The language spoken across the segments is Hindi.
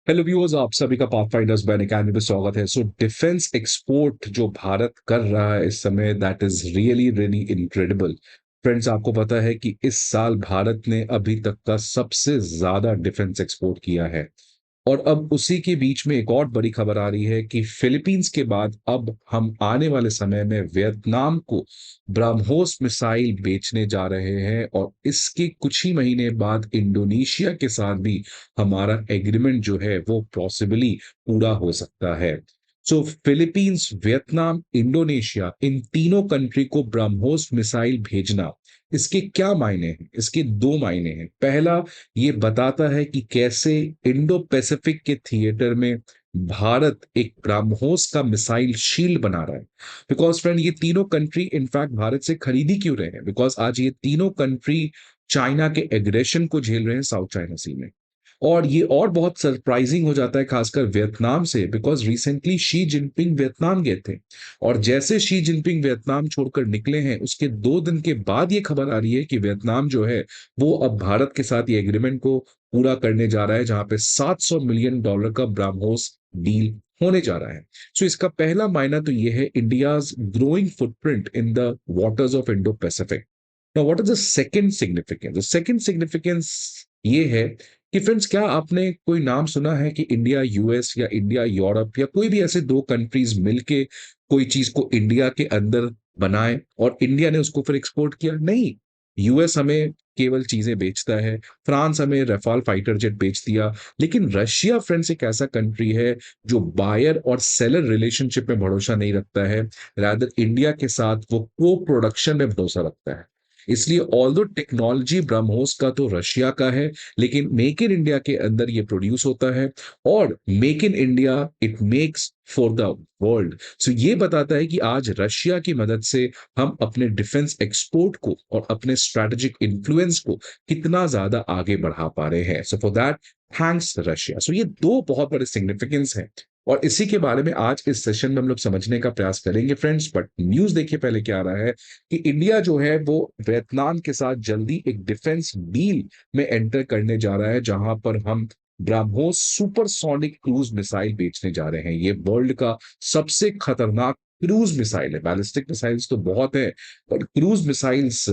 हेलो व्यूअर्स, आप सभी का पाथफाइंडर्स बैन अकेडमी पे स्वागत है। सो डिफेंस एक्सपोर्ट जो भारत कर रहा है इस समय, that is really really incredible. Friends, आपको पता है कि इस साल भारत ने अभी तक का सबसे ज्यादा डिफेंस एक्सपोर्ट किया है। और अब उसी के बीच में एक और बड़ी खबर आ रही है कि फिलीपींस के बाद अब हम आने वाले समय में वियतनाम को ब्रह्मोस मिसाइल बेचने जा रहे हैं, और इसके कुछ ही महीने बाद इंडोनेशिया के साथ भी हमारा एग्रीमेंट जो है वो पॉसिबली पूरा हो सकता है। सो फिलीपींस, वियतनाम, इंडोनेशिया, इन तीनों कंट्री को ब्रह्मोस मिसाइल भेजना, इसके क्या मायने हैं? इसके दो मायने हैं। पहला, ये बताता है कि कैसे इंडो पैसिफिक के थिएटर में भारत एक ब्रह्मोस का मिसाइल शील्ड बना रहा है। बिकॉज फ्रेंड, ये तीनों कंट्री इनफैक्ट भारत से खरीदी क्यों रहे हैं? बिकॉज आज ये तीनों कंट्री चाइना के एग्रेशन को झेल रहे हैं साउथ चाइना सी में। और ये और बहुत सरप्राइजिंग हो जाता है खासकर वियतनाम से, because recently Xi Jinping Vietnam गए थे। और जैसे शी जिनपिंग वियतनाम छोड़कर निकले हैं, उसके 2 दिन के बाद ये खबर आ रही है कि वियतनाम जो है वो अब भारत के साथ ये एग्रीमेंट को पूरा करने जा रहा है, जहां पे $700 मिलियन का ब्राह्मोस डील होने जा रहा है। सो इसका पहला मायना तो ये है, India's growing footprint in the waters of Indo Pacific. Now what is the second significance? The second significance ये है कि फ्रेंड्स, क्या आपने कोई नाम सुना है कि इंडिया यूएस या इंडिया यूरोप या कोई भी ऐसे दो कंट्रीज मिलके कोई चीज को इंडिया के अंदर बनाए और इंडिया ने उसको फिर एक्सपोर्ट किया? नहीं। यूएस हमें केवल चीजें बेचता है, फ्रांस हमें रफाल फाइटर जेट बेच दिया, लेकिन रशिया फ्रेंड्स एक ऐसा कंट्री है जो बायर और सेलर रिलेशनशिप में भरोसा नहीं रखता है, रादर इंडिया के साथ वो को प्रोडक्शन में भरोसा रखता है। इसलिए ऑल्दो टेक्नोलॉजी ब्रह्मोस का तो रशिया का है, लेकिन मेक इन इंडिया के अंदर ये प्रोड्यूस होता है। और make in India, it makes for the world. So ये बताता है कि आज रशिया की मदद से हम अपने डिफेंस एक्सपोर्ट को और अपने स्ट्रैटेजिक इन्फ्लुएंस को कितना ज्यादा आगे बढ़ा पा रहे हैं। So for that, thanks Russia. So ये दो बहुत बड़े सिग्निफिकेंस हैं, और इसी के बारे में आज इस सेशन में हम लोग समझने का प्रयास करेंगे फ्रेंड्स। बट न्यूज देखिए पहले क्या आ रहा है कि इंडिया जो है वो वियतनाम के साथ जल्दी एक डिफेंस डील में एंटर करने जा रहा है, जहां पर हम ब्रह्मोस सुपरसोनिक क्रूज मिसाइल बेचने जा रहे हैं। ये वर्ल्ड का सबसे खतरनाक क्रूज मिसाइल है। बैलिस्टिक मिसाइल्स तो बहुत है, पर क्रूज मिसाइल्स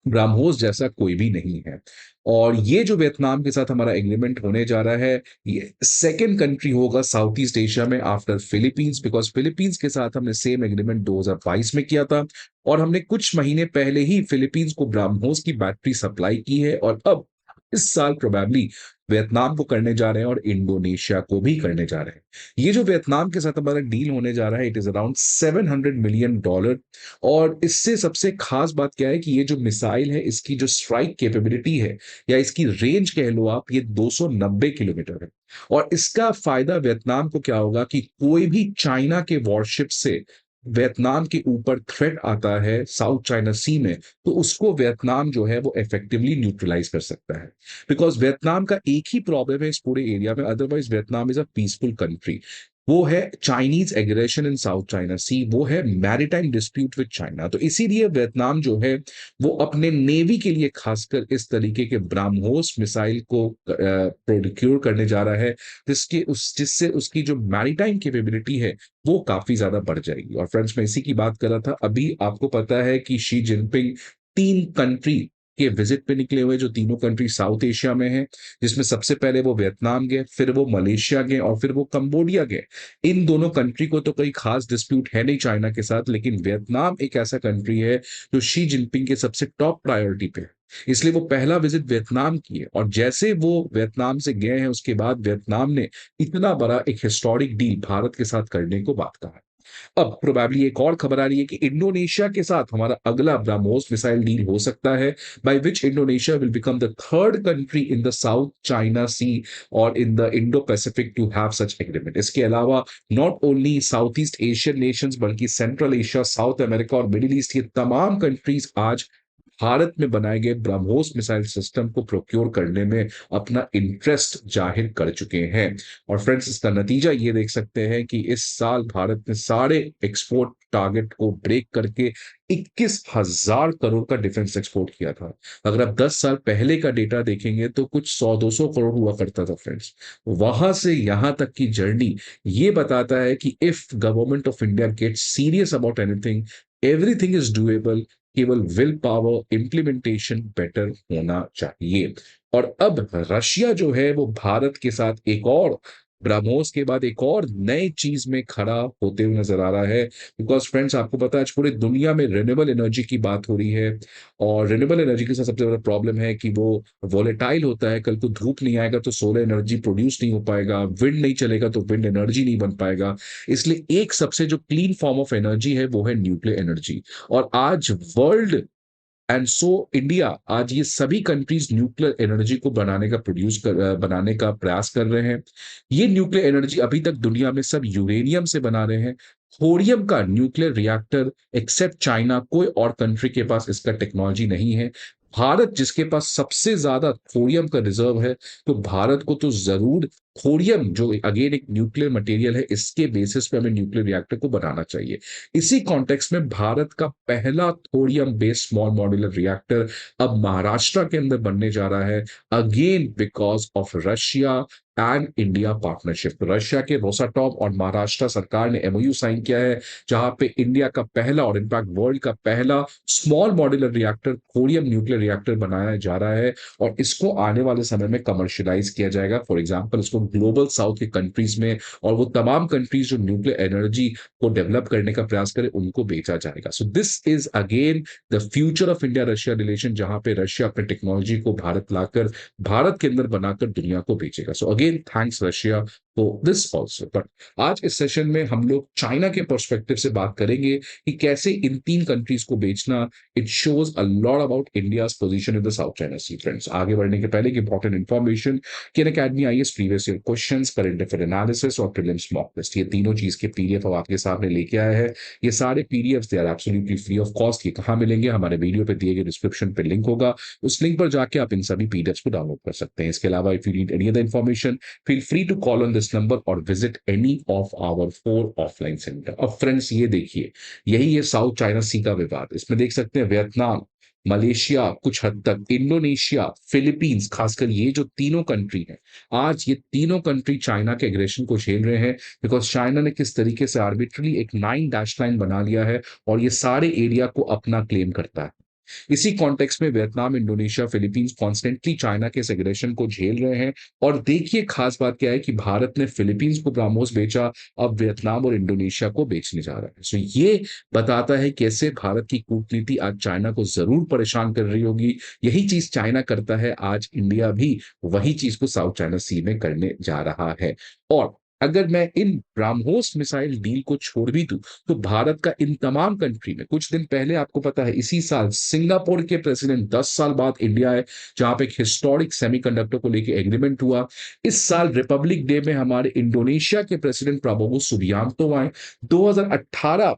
ब्राह्मोस जैसा कोई भी नहीं है। और ये जो वियतनाम के साथ हमारा एग्रीमेंट होने जा रहा है, ये सेकेंड कंट्री होगा साउथ ईस्ट एशिया में आफ्टर फिलीपींस, बिकॉज फिलीपींस के साथ हमने सेम एग्रीमेंट 2022 में किया था। और हमने कुछ महीने पहले ही फिलीपींस को ब्राह्मोस की बैटरी सप्लाई की है, और अब इस साल प्रोबेबली वियतनाम को करने जा रहे हैं और इंडोनेशिया को भी करने जा रहे हैं। ये जो वियतनाम के साथ हमारा डील होने जा रहा है, इट इज अराउंड $700 मिलियन। और इससे सबसे खास बात क्या है कि ये जो मिसाइल है, इसकी जो स्ट्राइक कैपेबिलिटी है या इसकी रेंज कह लो आप, ये 290 किलोमीटर है। और इसका फायदा वियतनाम को क्या होगा कि कोई भी चाइना के वॉरशिप से वियतनाम के ऊपर थ्रेट आता है साउथ चाइना सी में, तो उसको वियतनाम जो है वो इफेक्टिवली न्यूट्रलाइज कर सकता है। बिकॉज वियतनाम का एक ही प्रॉब्लम है इस पूरे एरिया में, otherwise Vietnam is a peaceful country. वो है चाइनीज एग्रेशन इन साउथ चाइना सी, वो है मैरीटाइम डिस्प्यूट विद चाइना। तो इसीलिए वियतनाम जो है वो अपने नेवी के लिए खासकर इस तरीके के ब्राह्मोस मिसाइल को प्रोक्योर करने जा रहा है, जिससे उसकी जो मैरीटाइम कैपेबिलिटी है वो काफी ज्यादा बढ़ जाएगी। और फ्रेंड्स, मैं इसी की बात कर रहा था। अभी आपको पता है कि शी जिनपिंग 3 कंट्री के विजिट पे निकले हुए, जो तीनों कंट्री साउथ एशिया में है, जिसमें सबसे पहले वो वियतनाम गए, फिर वो मलेशिया गए, और फिर वो कंबोडिया गए। इन दोनों कंट्री को तो कोई खास डिस्प्यूट है नहीं चाइना के साथ, लेकिन वियतनाम एक ऐसा कंट्री है जो शी जिनपिंग के सबसे टॉप प्रायोरिटी पे है। इसलिए वो पहला विजिट वियतनाम किए, और जैसे वो वियतनाम से गए हैं उसके बाद वियतनाम ने इतना बड़ा एक हिस्टोरिक डील भारत के साथ करने को बात कहा। अब प्रोबेबली एक और खबर आ रही है कि इंडोनेशिया के साथ हमारा अगला ब्रह्मोस मिसाइल डील हो सकता है, by which Indonesia will become the third country in the South China Sea और in the Indo Pacific to have such agreement. इसके अलावा not only South East Asian nations, बल्कि सेंट्रल एशिया, साउथ अमेरिका और मिडिल ईस्ट, ये तमाम कंट्रीज आज भारत में बनाए गए ब्रह्मोस मिसाइल सिस्टम को प्रोक्योर करने में अपना इंटरेस्ट जाहिर कर चुके हैं। और फ्रेंड्स, इसका नतीजा ये देख सकते हैं कि इस साल भारत ने सारे एक्सपोर्ट टारगेट को ब्रेक करके 21,000 करोड़ का डिफेंस एक्सपोर्ट किया था। अगर आप 10 साल पहले का डेटा देखेंगे तो कुछ 100-200 करोड़ हुआ करता था फ्रेंड्स। वहां से यहां तक की जर्नी ये बताता है कि if government of India gets serious about anything, everything is doable. केवल विल पावर, इम्प्लीमेंटेशन बेटर होना चाहिए। और अब रशिया जो है वो भारत के साथ एक और ब्रह्मोस के बाद एक और नई चीज में खड़ा होते हुए नजर आ रहा है। बिकॉज फ्रेंड्स, आपको पता है आज पूरी दुनिया में रिन्यूएबल एनर्जी की बात हो रही है। और रिन्यूएबल एनर्जी के साथ सबसे बड़ा प्रॉब्लम है कि वो वोलेटाइल होता है। कल को धूप नहीं आएगा तो सोलर एनर्जी प्रोड्यूस नहीं हो पाएगा, विंड नहीं चलेगा तो विंड एनर्जी नहीं बन पाएगा। इसलिए एक सबसे जो क्लीन फॉर्म ऑफ एनर्जी है वो है न्यूक्लियर एनर्जी। और आज वर्ल्ड एंड सो इंडिया, आज ये सभी कंट्रीज न्यूक्लियर एनर्जी को बनाने का प्रयास कर रहे हैं। ये न्यूक्लियर एनर्जी अभी तक दुनिया में सब यूरेनियम से बना रहे हैं। थोरियम का न्यूक्लियर रिएक्टर एक्सेप्ट चाइना कोई और कंट्री के पास इसका टेक्नोलॉजी नहीं है। भारत जिसके पास सबसे ज्यादा थोरियम का रिजर्व है, तो भारत को तो जरूर थोरियम, जो अगेन एक न्यूक्लियर मटेरियल है, इसके बेसिस पे हमें न्यूक्लियर रिएक्टर को बनाना चाहिए। इसी कॉन्टेक्स्ट में भारत का पहला thorium based small modular reactor अब महाराष्ट्र के अंदर बनने जा रहा है, again because of Russia and India partnership. Russia के रोसाटॉम और महाराष्ट्र सरकार ने एमओयू साइन किया है, जहां पे इंडिया का पहला और इनफैक्ट वर्ल्ड का पहला small modular reactor thorium nuclear reactor बनाया जा रहा है। और इसको आने वाले समय में कमर्शियलाइज किया जाएगा। फॉर एग्जाम्पल, इसको ग्लोबल साउथ के कंट्रीज में और वो तमाम कंट्रीज जो न्यूक्लियर एनर्जी को डेवलप करने का प्रयास करें उनको बेचा जाएगा। So this is again the future of India Russia relation, जहां पे रशिया अपने टेक्नोलॉजी को भारत लाकर, भारत के अंदर बनाकर दुनिया को बेचेगा। So again thanks Russia for this also. But आज इस सेशन में हम लोग चाइना के पर्सपेक्टिव से बात करेंगे कि कैसे इन तीन कंट्रीज को बेचना, it shows a lot about India's position in the South China Sea. Friends, आगे बढ़ने के पहले एक इंपॉर्टेंट इन्फॉर्मेशन कि academy IAS previous year questions, current affair analysis और प्रीलिम्स मॉक टेस्ट, ये तीनों चीज के पीडीएफ अब आपके सामने लेके आया है। ये सारे PDFs they are absolutely free of cost. ये कहां मिलेंगे? हमारे वीडियो पे दिए गए डिस्क्रिप्शन पे लिंक होगा, उस लिंक पर जाके आप इन सभी पीडीएफ्स को डाउनलोड कर सकते हैं। इसके अलावा if you need any other information, feel free to call on this number और visit any of our 4 offline centre. अब फ्रेंड्स, ये देखिए, यही है साउथ चाइना सी का विवाद। इसमें देख सकते हैं वियतनाम, मलेशिया, कुछ हद तक इंडोनेशिया, फिलीपींस, खासकर ये जो तीनों कंट्री हैं, आज ये तीनों कंट्री चाइना के एग्रेशन को झेल रहे हैं। बिकॉज चाइना ने किस तरीके से आर्बिट्रली एक 9 डैश लाइन बना लिया है और ये सारे एरिया को अपना क्लेम करता है। इसी कॉन्टेक्स्ट में Vietnam, Indonesia, Philippines constantly China के एग्रेशन को झेल रहे हैं। और देखिए खास बात क्या है कि भारत ने फिलीपींस को ब्राह्मोस बेचा, अब वियतनाम और इंडोनेशिया को बेचने जा रहा है। सो ये बताता है कैसे भारत की कूटनीति आज चाइना को जरूर परेशान कर रही होगी। यही चीज चाइना करता है, आज इंडिया भी वही चीज को साउथ चाइना सी में करने जा रहा है। और अगर मैं इन ब्राह्मोस मिसाइल डील को छोड़ भी दूं, तो भारत का इन तमाम कंट्री में कुछ दिन पहले आपको पता है इसी साल सिंगापुर के प्रेसिडेंट 10 साल बाद इंडिया है, जहां पे एक हिस्टोरिक सेमीकंडक्टर को लेकर एग्रीमेंट हुआ। इस साल रिपब्लिक डे में हमारे इंडोनेशिया के प्रेसिडेंट प्राबोवो सुबियांतो आए। 2018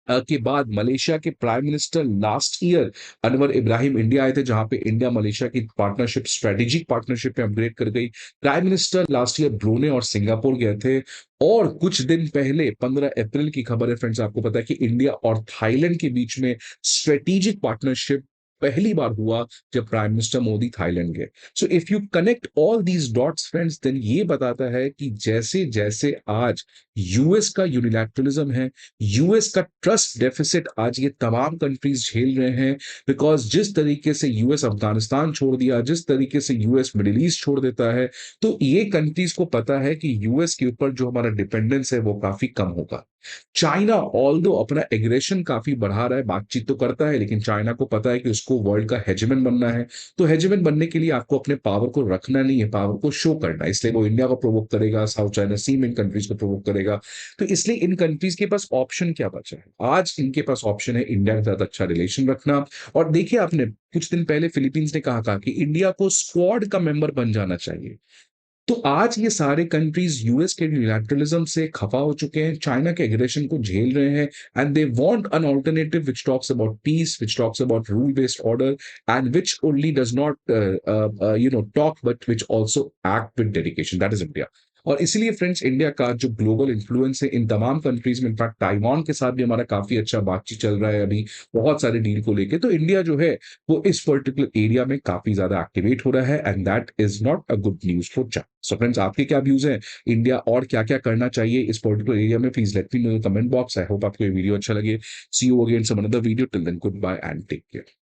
के बाद मलेशिया के prime minister last year Anwar Ibrahim India आए थे, जहां पे इंडिया मलेशिया की पार्टनरशिप स्ट्रेटेजिक पार्टनरशिप में अपग्रेड कर गई। प्राइम मिनिस्टर लास्ट ईयर ब्रूने और सिंगापुर गए थे। और कुछ दिन पहले 15 अप्रैल की खबर है फ्रेंड्स, आपको पता है कि इंडिया और थाईलैंड के बीच में स्ट्रेटेजिक पार्टनरशिप पहली बार हुआ जब प्राइम मिनिस्टर मोदी थाईलैंड गए। So if you connect all these dots friends, then ये बताता है कि जैसे जैसे आज यूएस का यूनिलैटरलिज्म है, यूएस का ट्रस्ट डेफिसिट आज ये तमाम कंट्रीज झेल रहे हैं। बिकॉज जिस तरीके से यूएस अफगानिस्तान छोड़ दिया, जिस तरीके से यूएस मिडिल ईस्ट छोड़ देता है, तो ये कंट्रीज को पता है कि यूएस के ऊपर जो हमारा डिपेंडेंस है वो काफी कम होगा। चाइना ऑल्दो अपना एग्रेशन काफी बढ़ा रहा है, बातचीत तो करता है, लेकिन चाइना को पता है कि उसको वर्ल्ड का हेजेमन बनना है। तो हेजेमन बनने के लिए आपको अपने पावर को रखना नहीं है, पावर को शो करना है। इसलिए वो इंडिया को प्रोवोक करेगा, साउथ चाइना सी में इन कंट्रीज को प्रोवोक करेगा। तो इसलिए इन कंट्रीज के पास ऑप्शन क्या बचा है? आज इनके पास ऑप्शन है इंडिया के साथ अच्छा रिलेशन रखना। और देखिए, आपने कुछ दिन पहले फिलीपींस ने कहा कि इंडिया को स्क्वाड का मेंबर बन जाना चाहिए। तो आज ये सारे कंट्रीज यूएस के यूनिलैटरलिज्म से खफा हो चुके हैं, चाइना के एग्रेशन को झेल रहे हैं, and they want an alternative which talks about piece, which talks about rule based order, and which only does not talk but which also act with dedication, that is India. और इसीलिए फ्रेंड्स, इंडिया का जो ग्लोबल इन्फ्लुएंस है इन तमाम कंट्रीज में, इनफैक्ट ताइवान के साथ भी हमारा काफी अच्छा बातचीत चल रहा है अभी, बहुत सारे डील को लेके। तो इंडिया जो है वो इस पर्टिकुलर एरिया में काफी ज्यादा एक्टिवेट हो रहा है, and that is not a good news for China. So friends, आपके क्या व्यूज हैं? इंडिया और क्या क्या करना चाहिए इस पर्टिकुलर एरिया में? Please let me know in the comment box. I hope आपको ये वीडियो अच्छा लगे। See you again some another video. Till then, good bye and take care.